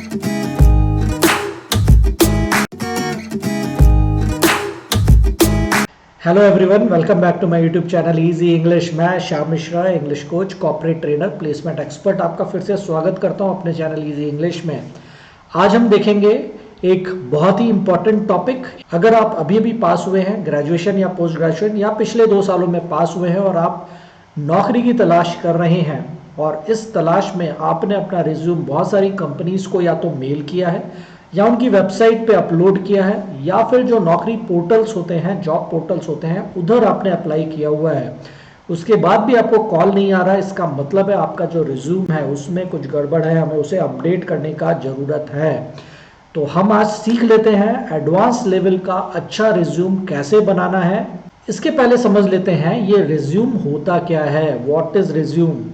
Hello everyone, welcome back to my YouTube channel easy English. मैं Shyam Mishra, English coach, corporate trainer, placement expert, आपका फिर से स्वागत करता हूं अपने चैनल इजी इंग्लिश में। आज हम देखेंगे एक बहुत ही इंपॉर्टेंट टॉपिक। अगर आप अभी अभी पास हुए हैं, ग्रेजुएशन या पोस्ट ग्रेजुएशन या पिछले 2 सालों में पास हुए हैं और आप नौकरी की तलाश कर रहे हैं और इस तलाश में आपने अपना रिज्यूम बहुत सारी कंपनीज को या तो मेल किया है या उनकी वेबसाइट पे अपलोड किया है या फिर जो नौकरी पोर्टल्स होते हैं, जॉब पोर्टल्स होते हैं, उधर आपने अप्लाई किया हुआ है, उसके बाद भी आपको कॉल नहीं आ रहा है। इसका मतलब है आपका जो रिज्यूम है उसमें कुछ गड़बड़ है, हमें उसे अपडेट करने का ज़रूरत है। तो हम आज सीख लेते हैं एडवांस लेवल का अच्छा रिज्यूम कैसे बनाना है। इसके पहले समझ लेते हैं ये रिज्यूम होता क्या है, व्हाट इज़ रिज्यूम।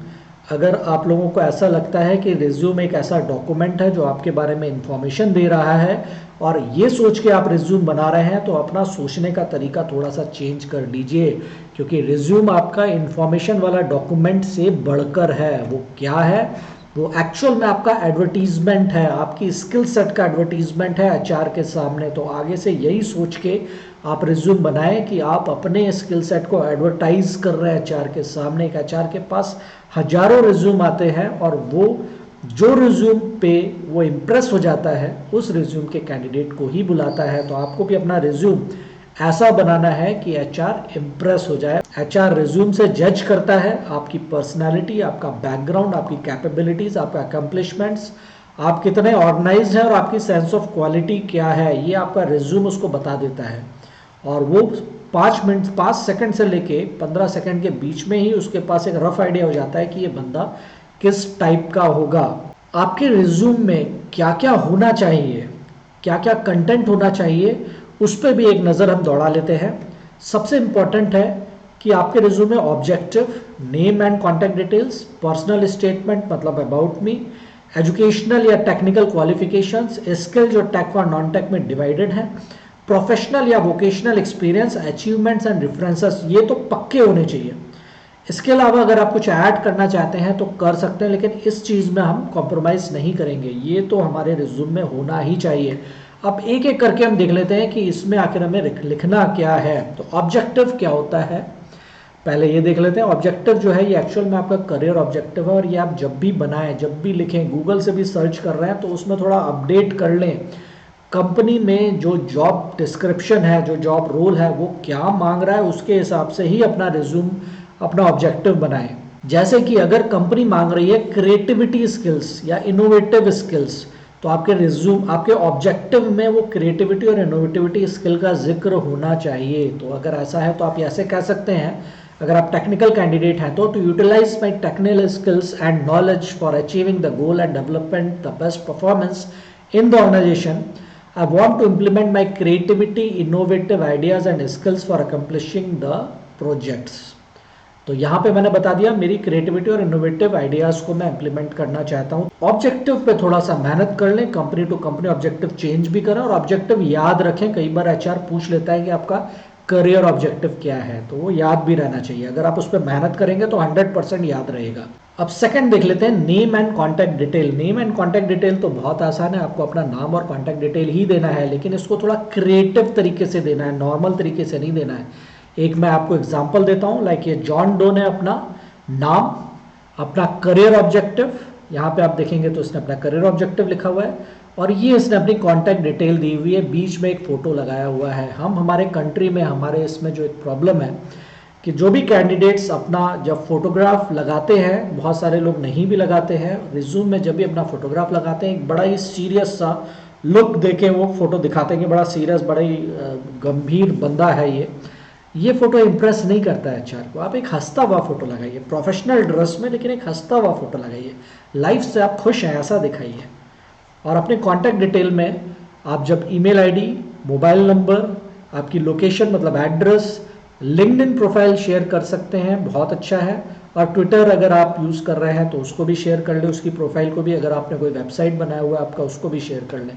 अगर आप लोगों को ऐसा लगता है कि रिज्यूम एक ऐसा डॉक्यूमेंट है जो आपके बारे में इंफॉर्मेशन दे रहा है और ये सोच के आप रिज्यूम बना रहे हैं, तो अपना सोचने का तरीका थोड़ा सा चेंज कर लीजिए, क्योंकि रिज्यूम आपका इंफॉर्मेशन वाला डॉक्यूमेंट से बढ़कर है। वो क्या है? वो एक्चुअल में आपका एडवर्टीजमेंट है, आपकी स्किल सेट का एडवर्टीजमेंट है एचआर के सामने। तो आगे से यही सोच के आप रिज्यूम बनाएं कि आप अपने स्किल सेट को एडवर्टाइज कर रहे हैं एचआर के सामने। एक एचआर के पास हजारों रिज्यूम आते हैं और वो जो रिज्यूम पे वो इम्प्रेस हो जाता है उस रिज्यूम के कैंडिडेट को ही बुलाता है। तो आपको भी अपना रिज्यूम ऐसा बनाना है कि एचआर इम्प्रेस हो जाए। एचआर रिज्यूम से जज करता है आपकी पर्सनालिटी, आपका बैकग्राउंड, आपकी कैपेबिलिटीज, आपका अकम्पलिशमेंट्स, आप कितने ऑर्गेनाइज्ड हैं और आपकी सेंस ऑफ क्वालिटी क्या है, ये आपका रिज्यूम उसको बता देता है। और वो 5 सेकंड से लेके 15 सेकंड के बीच में ही उसके पास एक रफ आइडिया हो जाता है कि ये बंदा किस टाइप का होगा। आपके रिज्यूम में क्या क्या होना चाहिए, क्या क्या कंटेंट होना चाहिए, उस पर भी एक नज़र हम दौड़ा लेते हैं। सबसे इंपॉर्टेंट है कि आपके रिज्यूम में objective, name and contact details, personal statement मतलब अबाउट मी, एजुकेशनल या टेक्निकल क्वालिफिकेशंस, स्किल जो टेक और नॉन टेक में डिवाइडेड है, प्रोफेशनल या vocational experience, achievements and references, ये तो पक्के होने चाहिए। इसके अलावा अगर आप कुछ ऐड करना चाहते हैं तो कर सकते हैं, लेकिन इस चीज़ में हम कॉम्प्रोमाइज़ नहीं करेंगे, ये तो हमारे रिज्यूम में होना ही चाहिए। अब एक एक करके हम देख लेते हैं कि इसमें आखिर हमें लिखना क्या है। तो ऑब्जेक्टिव क्या होता है, पहले ये देख लेते हैं। ऑब्जेक्टिव जो है ये एक्चुअल में आपका करियर ऑब्जेक्टिव है और ये आप जब भी बनाएं, जब भी लिखें, गूगल से भी सर्च कर रहे हैं तो उसमें थोड़ा अपडेट कर लें। कंपनी में जो जॉब डिस्क्रिप्शन है, जो जॉब रोल है, वो क्या मांग रहा है, उसके हिसाब से ही अपना रिज्यूम, अपना ऑब्जेक्टिव बनाएं। जैसे कि अगर कंपनी मांग रही है क्रिएटिविटी स्किल्स या इनोवेटिव स्किल्स, तो आपके रिज्यूम, आपके ऑब्जेक्टिव में वो क्रिएटिविटी और इनोवेटिविटी स्किल का जिक्र होना चाहिए। तो अगर ऐसा है तो आप ऐसे कह सकते हैं, अगर आप टेक्निकल कैंडिडेट हैं तो to utilise my technical skills and knowledge for achieving the goal and development the best performance in the organization, I want to implement my creativity, innovative ideas and skills for accomplishing the projects. तो यहाँ पे मैंने बता दिया मेरी creativity और innovative ideas को मैं इंप्लीमेंट करना चाहता हूँ। ऑब्जेक्टिव पे थोड़ा सा मेहनत कर लें, company to company objective change भी करें और ऑब्जेक्टिव याद रखें। कई बार एचआर पूछ लेता है कि आपका करियर ऑब्जेक्टिव क्या है, तो वो याद भी रहना चाहिए। अगर आप उस पर मेहनत करेंगे तो 100% याद रहेगा। अब सेकंड देख लेते हैं, name and contact detail. Name and contact detail तो बहुत आसान है, आपको अपना नाम और कॉन्टैक्ट डिटेल ही देना है, लेकिन इसको थोड़ा क्रिएटिव तरीके से देना है, नॉर्मल तरीके से नहीं देना है। एक मैं आपको एग्जांपल देता हूँ, लाइक ये जॉन डो ने अपना नाम, अपना करियर ऑब्जेक्टिव, यहाँ पे आप देखेंगे तो इसने अपना करियर ऑब्जेक्टिव लिखा हुआ है और ये इसने अपनी कॉन्टैक्ट डिटेल दी हुई है, बीच में एक फ़ोटो लगाया हुआ है। हम हमारे कंट्री में, हमारे इसमें जो एक प्रॉब्लम है कि जो भी कैंडिडेट्स अपना जब फोटोग्राफ लगाते हैं, बहुत सारे लोग नहीं भी लगाते हैं, रिज्यूम में जब भी अपना फोटोग्राफ लगाते हैं एक बड़ा ही सीरियस सा लुक देके वो फोटो दिखाते हैं कि बड़ा सीरियस, बड़ा ही गंभीर बंदा है ये फोटो इंप्रेस नहीं करता है एचआर को। आप एक हंसता हुआ फोटो लगाइए, प्रोफेशनल ड्रेस में, लेकिन एक हंसता हुआ फोटो लगाइए, लाइफ से आप खुश हैं ऐसा दिखाइए। और अपने कॉन्टैक्ट डिटेल में आप जब ईमेल आईडी, मोबाइल नंबर, आपकी लोकेशन मतलब एड्रेस, लिंक्डइन प्रोफाइल शेयर कर सकते हैं, बहुत अच्छा है। और ट्विटर अगर आप यूज़ कर रहे हैं तो उसको भी शेयर कर लें, उसकी प्रोफाइल को भी। अगर आपने कोई वेबसाइट बनाया हुआ है आपका, उसको भी शेयर कर लें।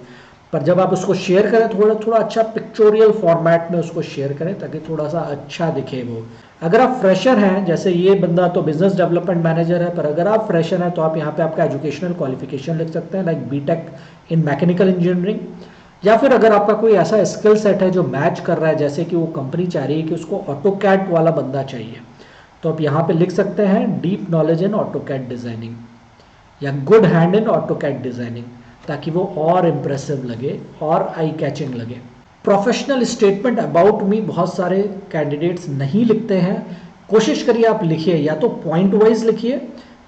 पर जब आप उसको शेयर करें थोड़ा थोड़ा अच्छा पिक्चोरियल फॉर्मेट में उसको शेयर करें ताकि थोड़ा सा अच्छा दिखे वो। अगर आप फ्रेशर हैं, जैसे ये बंदा तो बिजनेस डेवलपमेंट मैनेजर है, पर अगर आप फ्रेशर हैं तो आप यहाँ पे आपका एजुकेशनल क्वालिफिकेशन लिख सकते हैं, like B Tech in mechanical engineering. या फिर अगर आपका कोई ऐसा स्किल सेट है जो मैच कर रहा है, जैसे कि वो कंपनी चाह रही है कि उसको ऑटोकैड वाला बंदा चाहिए, तो आप यहाँ पे लिख सकते हैं deep knowledge in AutoCAD designing या good hand in AutoCAD designing, ताकि वो और इम्प्रेसिव लगे और आई कैचिंग लगे। प्रोफेशनल स्टेटमेंट अबाउट मी बहुत सारे कैंडिडेट्स नहीं लिखते हैं, कोशिश करिए आप लिखिए, या तो पॉइंट वाइज लिखिए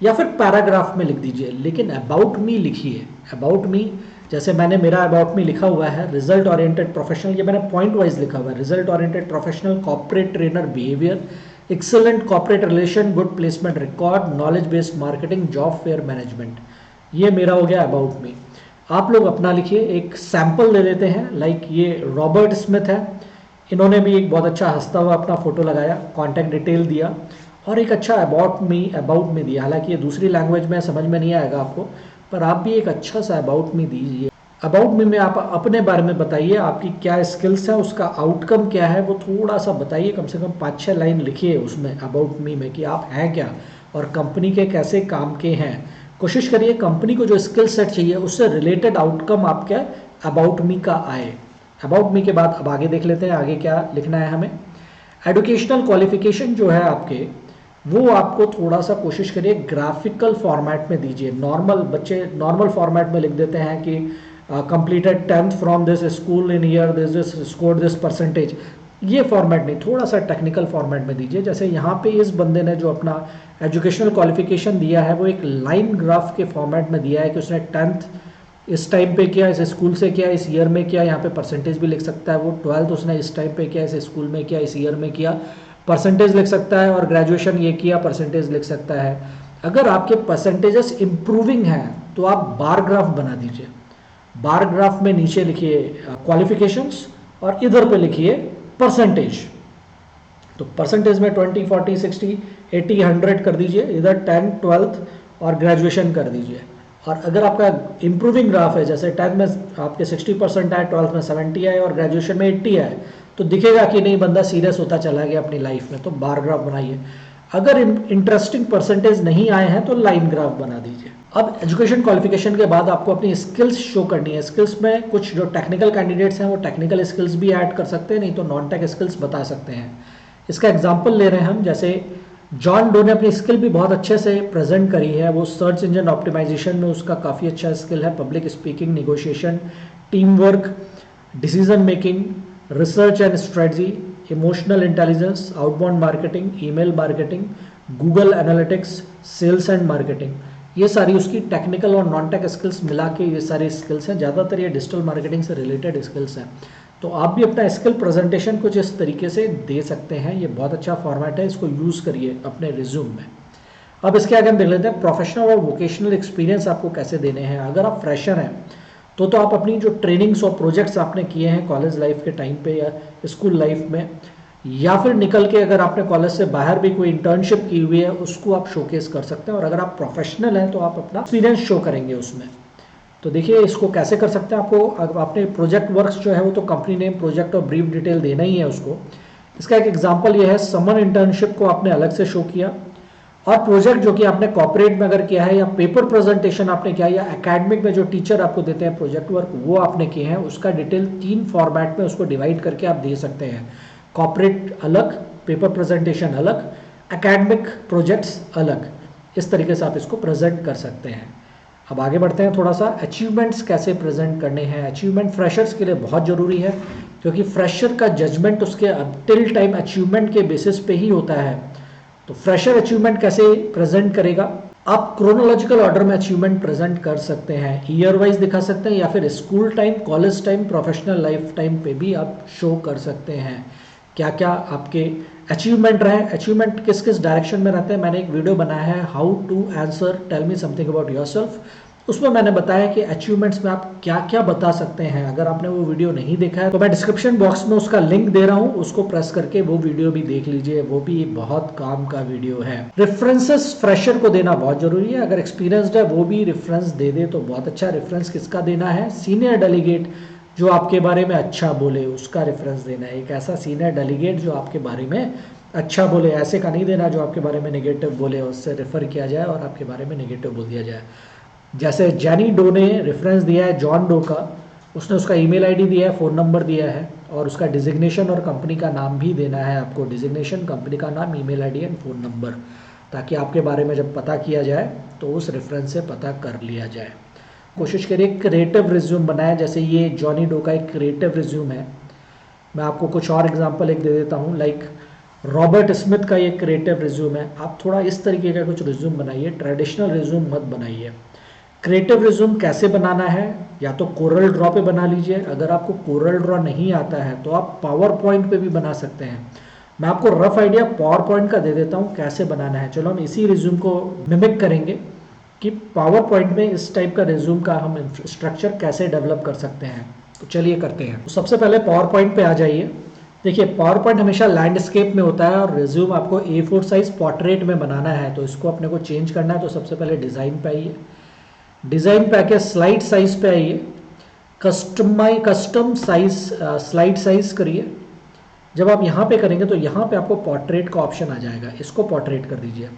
या फिर पैराग्राफ में लिख दीजिए, लेकिन अबाउट मी लिखिए। अबाउट मी, जैसे मैंने मेरा अबाउट मी लिखा हुआ है रिजल्ट ओरिएंटेड प्रोफेशनल, ये मैंने पॉइंट वाइज लिखा हुआ है, result oriented professional, corporate trainer behaviour, excellent corporate relation, good placement record, knowledge based marketing, job fair management. ये मेरा हो गया अबाउट मी। आप लोग अपना लिखिए। एक सैंपल ले लेते हैं, लाइक ये रॉबर्ट स्मिथ है, इन्होंने भी एक बहुत अच्छा हंसता हुआ अपना फोटो लगाया, कॉन्टैक्ट डिटेल दिया और एक अच्छा अबाउट मी दिया। हालांकि ये दूसरी लैंग्वेज में समझ में नहीं आएगा आपको, पर आप भी एक अच्छा सा अबाउट मी दीजिए। अबाउट मी में आप अपने बारे में बताइए, आपकी क्या स्किल्स है, उसका आउटकम क्या है, वो थोड़ा सा बताइए, कम से कम 5-6 लाइन लिखिए उसमें अबाउट मी में कि आप हैं क्या और कंपनी के कैसे काम के हैं। कोशिश करिए कंपनी को जो स्किल सेट चाहिए उससे रिलेटेड आउटकम आपके अबाउट मी का आए। अबाउट मी के बाद अब आगे देख लेते हैं आगे क्या लिखना है हमें। एजुकेशनल क्वालिफिकेशन जो है आपके, वो आपको थोड़ा सा कोशिश करिए ग्राफिकल फॉर्मेट में दीजिए। नॉर्मल बच्चे नॉर्मल फॉर्मेट में लिख देते हैं कि completed 10th from this school in year this score this percentage. ये फॉर्मेट नहीं, थोड़ा सा टेक्निकल फॉर्मेट में दीजिए। जैसे यहाँ पे इस बंदे ने जो अपना एजुकेशनल क्वालिफिकेशन दिया है वो एक लाइन ग्राफ के फॉर्मेट में दिया है कि उसने 10th इस टाइम पे किया, इस स्कूल से किया, इस ईयर में किया, यहाँ पे परसेंटेज भी लिख सकता है वो। 12th उसने इस टाइम पे किया, इस स्कूल में किया, इस ईयर में किया, परसेंटेज लिख सकता है, और ग्रेजुएशन ये किया, परसेंटेज लिख सकता है। अगर आपके परसेंटेजेस इंप्रूविंग हैं तो आप बार ग्राफ बना दीजिए। बार ग्राफ में नीचे लिखिए क्वालिफिकेशंस और इधर पे लिखिए परसेंटेज। तो परसेंटेज में 20, 40, 60, 80, 100 कर दीजिए, इधर 10, 12th और ग्रेजुएशन कर दीजिए। और अगर आपका इंप्रूविंग ग्राफ है, जैसे 10 में आपके 60% आए, 12th में 70 आए और ग्रेजुएशन में 80 आए, तो दिखेगा कि नहीं बंदा सीरियस होता चला गया अपनी लाइफ में, तो बार ग्राफ बनाइए। अगर इंटरेस्टिंग परसेंटेज नहीं आए हैं तो लाइन ग्राफ बना दीजिए। अब एजुकेशन क्वालिफिकेशन के बाद आपको अपनी स्किल्स शो करनी है। स्किल्स में कुछ जो टेक्निकल कैंडिडेट्स हैं वो टेक्निकल स्किल्स भी ऐड कर सकते हैं, नहीं तो नॉन टेक स्किल्स बता सकते हैं। इसका एग्जांपल ले रहे हैं हम, जैसे जॉन डो ने अपनी स्किल भी बहुत अच्छे से प्रेजेंट करी है। वो सर्च इंजन ऑप्टिमाइजेशन में उसका काफ़ी अच्छा स्किल है, public speaking, negotiation, team work, decision making, research and strategy, emotional intelligence, outbound marketing, email marketing, Google analytics, sales and marketing. ये सारी उसकी टेक्निकल और नॉन टेक स्किल्स मिला के ये सारी स्किल्स हैं। ज़्यादातर ये डिजिटल मार्केटिंग से रिलेटेड स्किल्स हैं। तो आप भी अपना स्किल प्रेजेंटेशन कुछ इस तरीके से दे सकते हैं। ये बहुत अच्छा फॉर्मेट है, इसको यूज़ करिए अपने रिज्यूम में। अब इसके आगे हम देख लेते हैं प्रोफेशनल और वोकेशनल एक्सपीरियंस आपको कैसे देने हैं। अगर आप फ्रेशर हैं तो आप अपनी जो ट्रेनिंग्स और प्रोजेक्ट्स आपने किए हैं कॉलेज लाइफ के टाइम पे या स्कूल लाइफ में, या फिर निकल के अगर आपने कॉलेज से बाहर भी कोई इंटर्नशिप की हुई है, उसको आप शोकेस कर सकते हैं। और अगर आप प्रोफेशनल हैं तो आप अपना एक्सपीरियंस शो करेंगे उसमें। तो देखिए इसको कैसे कर सकते हैं। आपको आपने प्रोजेक्ट वर्क्स जो है वो तो कंपनी नेम, प्रोजेक्ट और ब्रीफ डिटेल देना ही है उसको। इसका एक एग्जांपल ये है, समर इंटर्नशिप को आपने अलग से शो किया, और प्रोजेक्ट जो कि आपने कॉर्पोरेट में अगर किया है, या पेपर प्रेजेंटेशन आपने किया, या एकेडमिक में जो टीचर आपको देते हैं प्रोजेक्ट वर्क वो आपने किए हैं, उसका डिटेल 3 फॉर्मेट में उसको डिवाइड करके आप दे सकते हैं। कॉर्पोरेट अलग, पेपर प्रेजेंटेशन अलग, एकेडमिक प्रोजेक्ट्स अलग। इस तरीके से आप इसको प्रेजेंट कर सकते हैं। अब आगे बढ़ते हैं थोड़ा सा, अचीवमेंट्स कैसे प्रेजेंट करने हैं। अचीवमेंट फ्रेशर्स के लिए बहुत ज़रूरी है, क्योंकि फ्रेशर का जजमेंट उसके टिल टाइम अचीवमेंट के बेसिस पे ही होता है। तो फ्रेशर अचीवमेंट कैसे प्रेजेंट करेगा, आप क्रोनोलॉजिकल ऑर्डर में अचीवमेंट प्रेजेंट कर सकते हैं, ईयर वाइज दिखा सकते हैं, या फिर school time, college time, professional life time पे भी आप शो कर सकते हैं क्या क्या आपके अचीवमेंट रहे। अचीवमेंट किस किस डायरेक्शन में रहते हैं, मैंने एक वीडियो बनाया है, how to answer tell me something about yourself. उसमें मैंने बताया कि अचीवमेंट्स में आप क्या क्या बता सकते हैं। अगर आपने वो वीडियो नहीं देखा है तो मैं डिस्क्रिप्शन बॉक्स में उसका लिंक दे रहा हूँ, उसको प्रेस करके वो वीडियो भी देख लीजिए, वो भी बहुत काम का वीडियो है। रेफरेंसेस फ्रेशर को देना बहुत जरूरी है, अगर एक्सपीरियंसड है वो भी रेफरेंस दे दे तो बहुत अच्छा। रेफरेंस किसका देना है? सीनियर डेलीगेट जो आपके बारे में अच्छा बोले उसका रेफरेंस देना है। एक ऐसा सीनियर डेलीगेट जो आपके बारे में अच्छा बोले, ऐसे का नहीं देना जो आपके बारे में नेगेटिव बोले, उससे रेफर किया जाए और आपके बारे में नेगेटिव बोल दिया जाए। जैसे जेनी डो ने रेफरेंस दिया है जॉन डो का, उसने उसका ईमेल आईडी दिया है, फ़ोन नंबर दिया है और उसका डिजिग्नेशन और कंपनी का नाम भी देना है आपको। डिजिग्नेशन, कंपनी का नाम, email ID and phone number, ताकि आपके बारे में जब पता किया जाए तो उस रेफरेंस से पता कर लिया जाए। कोशिश करिए क्रिएटिव रिज्यूम बनाए, जैसे ये जॉनी डो का एक क्रिएटिव रिज्यूम है। मैं आपको कुछ और एग्जांपल एक दे देता हूँ, लाइक रॉबर्ट स्मिथ का ये क्रिएटिव रिज्यूम है। आप थोड़ा इस तरीके का कुछ रिज्यूम बनाइए, ट्रेडिशनल रिज्यूम मत बनाइए। क्रिएटिव रिज्यूम कैसे बनाना है? या तो कोरल ड्रॉ पे बना लीजिए, अगर आपको कोरल ड्रॉ नहीं आता है तो आप पावर पॉइंट पे भी बना सकते हैं। मैं आपको रफ आइडिया पावर पॉइंट का दे देता हूँ कैसे बनाना है। चलो हम इसी रिज्यूम को मिमिक करेंगे कि पावर पॉइंट में इस टाइप का रिज्यूम का हम स्ट्रक्चर कैसे डेवलप कर सकते हैं। तो चलिए करते हैं। तो सबसे पहले पावर पॉइंट पे आ जाइए। देखिए पावर पॉइंट हमेशा लैंडस्केप में होता है और रिज्यूम आपको A4 साइज पोर्ट्रेट में बनाना है, तो इसको अपने को चेंज करना है। तो सबसे पहले डिज़ाइन पे आइए, डिज़ाइन पे आके स्लाइड साइज पे आइए, कस्टम साइज स्लाइड साइज करिए। जब आप यहाँ पे करेंगे तो यहाँ पे आपको पोर्ट्रेट का ऑप्शन आ जाएगा, इसको पोर्ट्रेट कर दीजिए।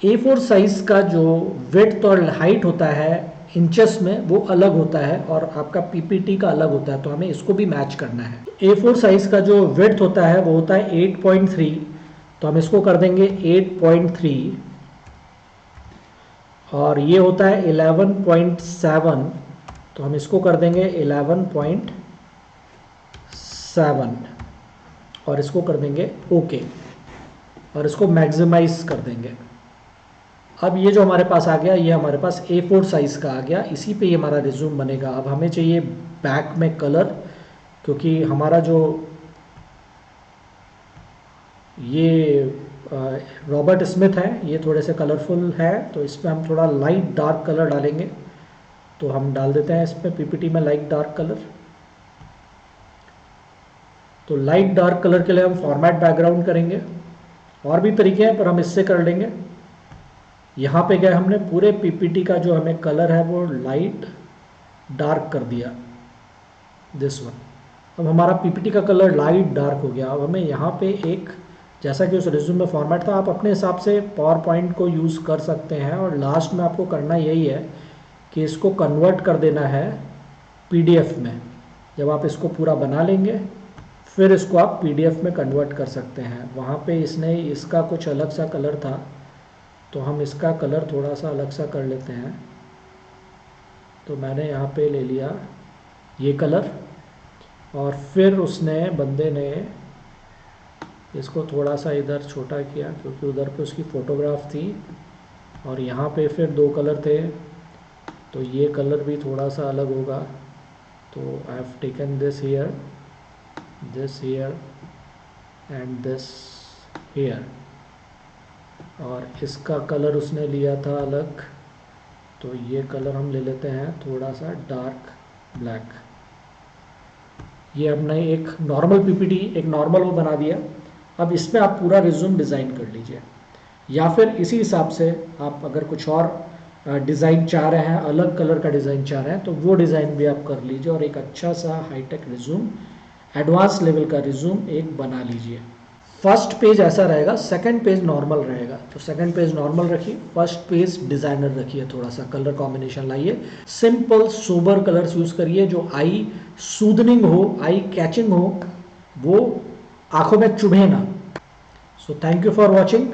A4 साइज का जो विड्थ और हाइट होता है इंचेस में वो अलग होता है और आपका PPT का अलग होता है, तो हमें इसको भी मैच करना है। A4 साइज का जो विड्थ होता है वो होता है 8.3, तो हम इसको कर देंगे 8.3 और ये होता है 11.7, तो हम इसको कर देंगे 11.7 और इसको कर देंगे ओके और इसको मैक्सिमाइज कर देंगे। अब ये जो हमारे पास आ गया, ये हमारे पास A4 साइज का आ गया, इसी पे ये हमारा रिज्यूम बनेगा। अब हमें चाहिए बैक में कलर, क्योंकि हमारा जो ये रॉबर्ट स्मिथ है ये थोड़े से कलरफुल है, तो इसमें हम थोड़ा लाइट डार्क कलर डालेंगे। तो हम डाल देते हैं इसमें PPT में लाइट डार्क कलर। तो लाइट डार्क कलर के लिए हम फॉर्मेट बैकग्राउंड करेंगे, और भी तरीके हैं पर हम इससे कर लेंगे। यहाँ पे गए, हमने पूरे PPT का जो हमें कलर है वो लाइट डार्क कर दिया, दिस वन। अब हमारा PPT का कलर लाइट डार्क हो गया। अब हमें यहाँ पे एक, जैसा कि उस रिज्यूम में फॉर्मेट था, आप अपने हिसाब से पावर पॉइंट को यूज़ कर सकते हैं। और लास्ट में आपको करना यही है कि इसको कन्वर्ट कर देना है PDF में। जब आप इसको पूरा बना लेंगे फिर इसको आप PDF में कन्वर्ट कर सकते हैं। वहाँ पे इसने इसका कुछ अलग सा कलर था, तो हम इसका कलर थोड़ा सा अलग सा कर लेते हैं। तो मैंने यहाँ पे ले लिया ये कलर और फिर उसने, बंदे ने इसको थोड़ा सा इधर छोटा किया क्योंकि उधर पे उसकी फ़ोटोग्राफ थी, और यहाँ पे फिर 2 कलर थे, तो ये कलर भी थोड़ा सा अलग होगा। तो I have taken this here and this here, और इसका कलर उसने लिया था अलग, तो ये कलर हम ले लेते हैं थोड़ा सा डार्क ब्लैक। ये हमने एक नॉर्मल PPT, एक नॉर्मल वो बना दिया। अब इसमें आप पूरा रिज्यूम डिज़ाइन कर लीजिए, या फिर इसी हिसाब से आप अगर कुछ और डिज़ाइन चाह रहे हैं, अलग कलर का डिज़ाइन चाह रहे हैं, तो वो डिज़ाइन भी आप कर लीजिए और एक अच्छा सा हाईटेक रिज्यूम, एडवांस लेवल का रिज्यूम एक बना लीजिए। फर्स्ट पेज ऐसा रहेगा, सेकंड पेज नॉर्मल रहेगा। तो सेकंड पेज नॉर्मल रखिए, फर्स्ट पेज डिज़ाइनर रखिए, थोड़ा सा कलर कॉम्बिनेशन लाइए, सिंपल सोबर कलर्स यूज़ करिए जो आई सूदनिंग हो, आई कैचिंग हो, वो आंखों में चुभे ना। So thank you for watching.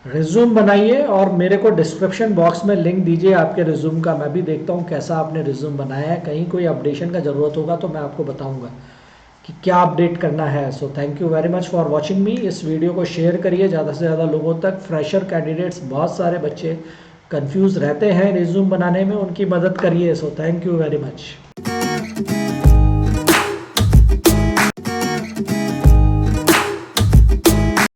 Resume बनाइए और मेरे को डिस्क्रिप्शन बॉक्स में लिंक दीजिए आपके रिज्यूम का, मैं भी देखता हूँ कैसा आपने रिज्यूम बनाया है। कहीं कोई अपडेशन का ज़रूरत होगा तो मैं आपको बताऊँगा कि क्या अपडेट करना है। So thank you very much for watching मी। इस वीडियो को शेयर करिए ज़्यादा से ज़्यादा लोगों तक। फ्रेशर कैंडिडेट्स, बहुत सारे बच्चे कंफ्यूज रहते हैं रिज्यूम बनाने में, उनकी मदद करिए। So thank you very much.